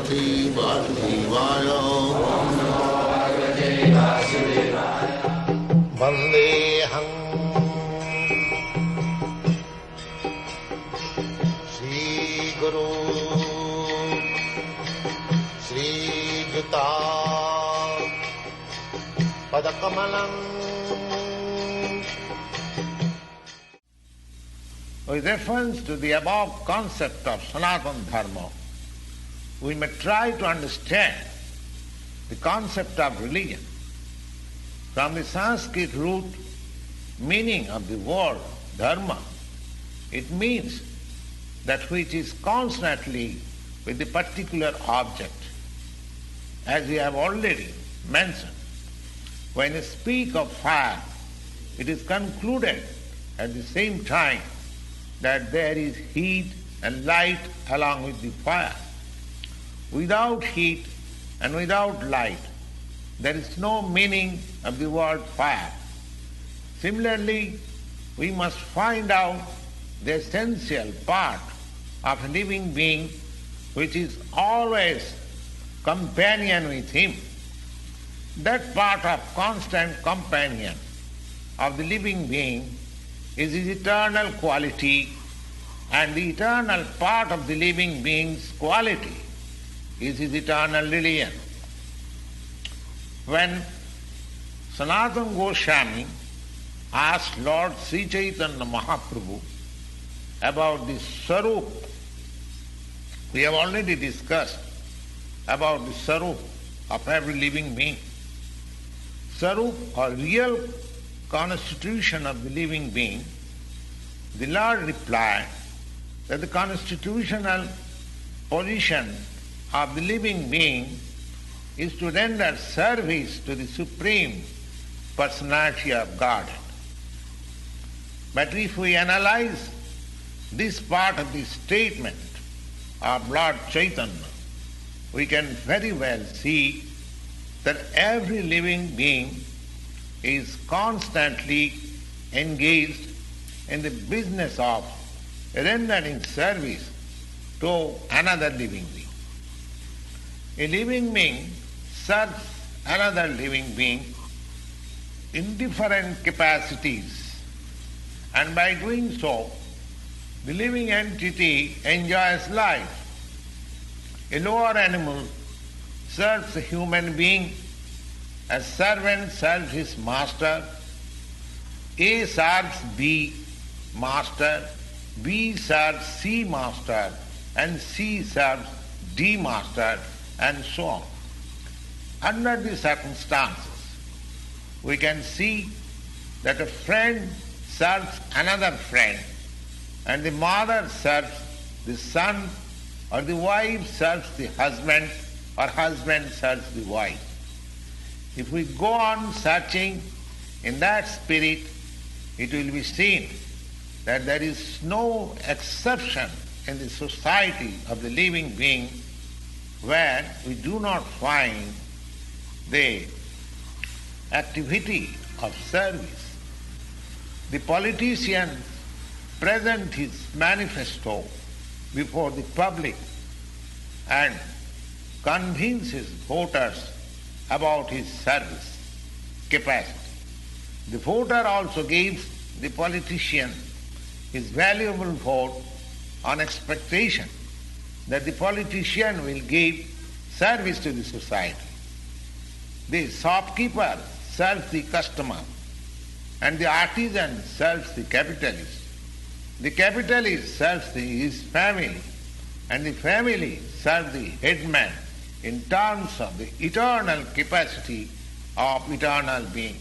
Bhagavate Vasudevaya. Vandeham Shri Guru Shri Juta Padakamalam. With reference to the above concept of Sanatana Dharma, we may try to understand the concept of religion. From the Sanskrit root meaning of the word dharma, it means that which is constantly with the particular object. As we have already mentioned, when we speak of fire, it is concluded at the same time that there is heat and light along with the fire. Without heat and without light, there is no meaning of the word fire. Similarly, we must find out the essential part of a living being which is always companion with him. That part of constant companion of the living being is his eternal quality, and the eternal part of the living being's quality is his eternal religion. When Sanatana Goswami asked Lord Sri Chaitanya Mahaprabhu about the Sarup, we have already discussed about the Sarup of every living being. Sarup, or real constitution of the living being, the Lord replied that the constitutional position of the living being is to render service to the Supreme Personality of Godhead. But if we analyze this part of the statement of Lord Chaitanya, we can very well see that every living being is constantly engaged in the business of rendering service to another living being. A living being serves another living being in different capacities, and by doing so, the living entity enjoys life. A lower animal serves a human being. A servant serves his master. A serves B master. B serves C master. And C serves D master, and so on. Under these circumstances, we can see that a friend serves another friend, and the mother serves the son, or the wife serves the husband, or husband serves the wife. If we go on searching in that spirit, it will be seen that there is no exception in the society of the living being where we do not find the activity of service. The politician presents his manifesto before the public and convinces voters about his service capacity. The voter also gives the politician his valuable vote on expectation that the politician will give service to the society. The shopkeeper serves the customer, and the artisan serves the capitalist. The capitalist serves his family, and the family serves the headman in terms of the eternal capacity of eternal being.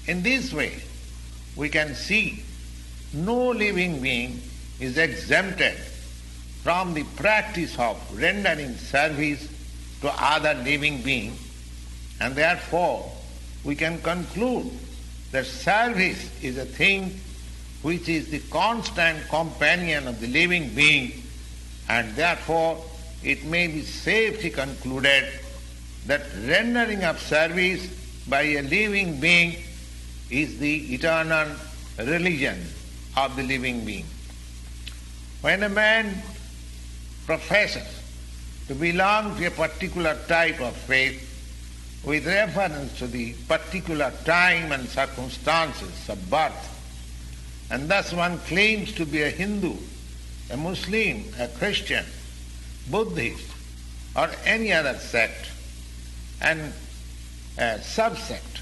In this way, we can see no living being is exempted from the practice of rendering service to other living beings, and therefore we can conclude that service is a thing which is the constant companion of the living being, and therefore it may be safely concluded that rendering of service by a living being is the eternal religion of the living being. When a man professes to belong to a particular type of faith with reference to the particular time and circumstances of birth. And thus one claims to be a Hindu, a Muslim, a Christian, Buddhist, or any other sect and a subsect.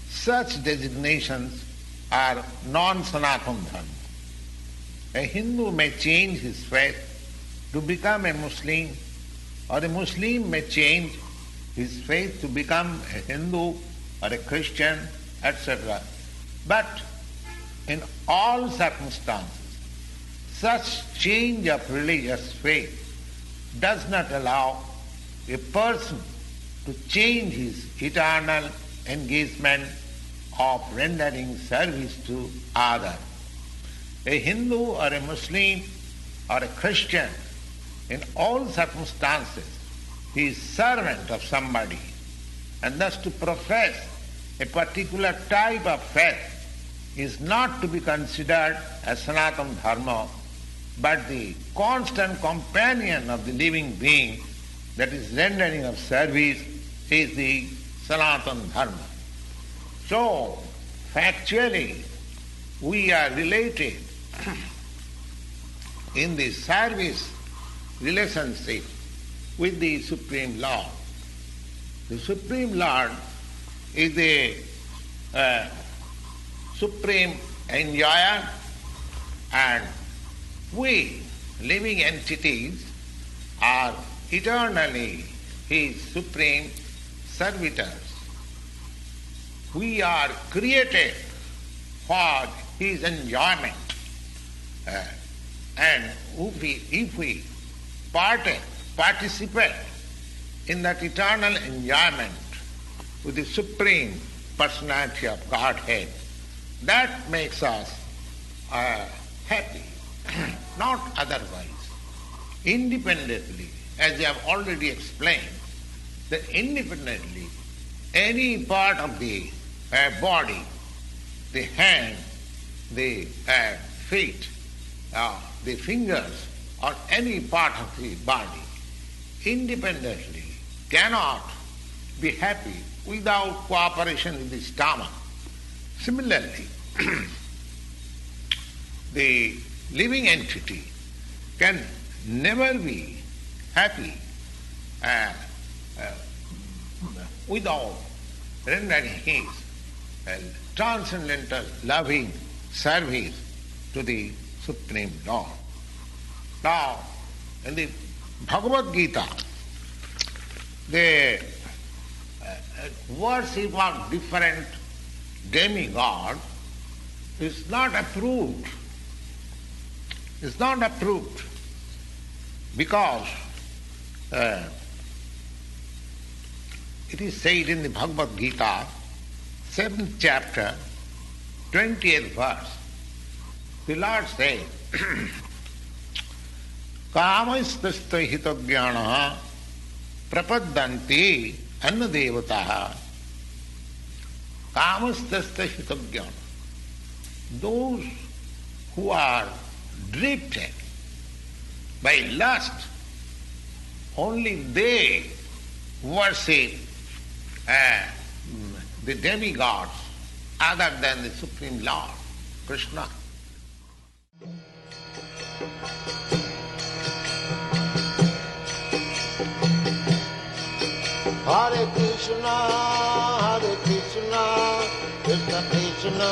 Such designations are non-Sanatana Dharma. A Hindu may change his faith to become a Muslim, or a Muslim may change his faith to become a Hindu or a Christian, etc. But in all circumstances, such change of religious faith does not allow a person to change his eternal engagement of rendering service to others. A Hindu or a Muslim or a Christian, in all circumstances, he is servant of somebody, and thus to profess a particular type of faith is not to be considered as Sanatana Dharma, but the constant companion of the living being, that is rendering of service, is the Sanatana Dharma. So, factually, we are related in the service relationship with the Supreme Lord. The Supreme Lord is the supreme enjoyer, and we, living entities, are eternally His supreme servitors. We are created for His enjoyment, and if we participate in that eternal enjoyment with the Supreme Personality of Godhead, that makes us happy, not otherwise. Independently, as I have already explained, that independently any part of the body, the hand, the feet, the fingers, or any part of the body, independently cannot be happy without cooperation with the stomach. Similarly, the living entity can never be happy without rendering his transcendental loving service to the Supreme Lord. Now, in the Bhagavad Gita, the worship of different demigods is not approved. It's not approved because it is said in the Bhagavad Gita, 7th chapter, 20th verse, the Lord says, Kamastasya hitagyanaha prapaddanti annadevataha. Kamastasya hitagyana. Those who are drifted by lust, only they worship the demigods other than the Supreme Lord, Krishna. Hare Krishna, Krishna Krishna,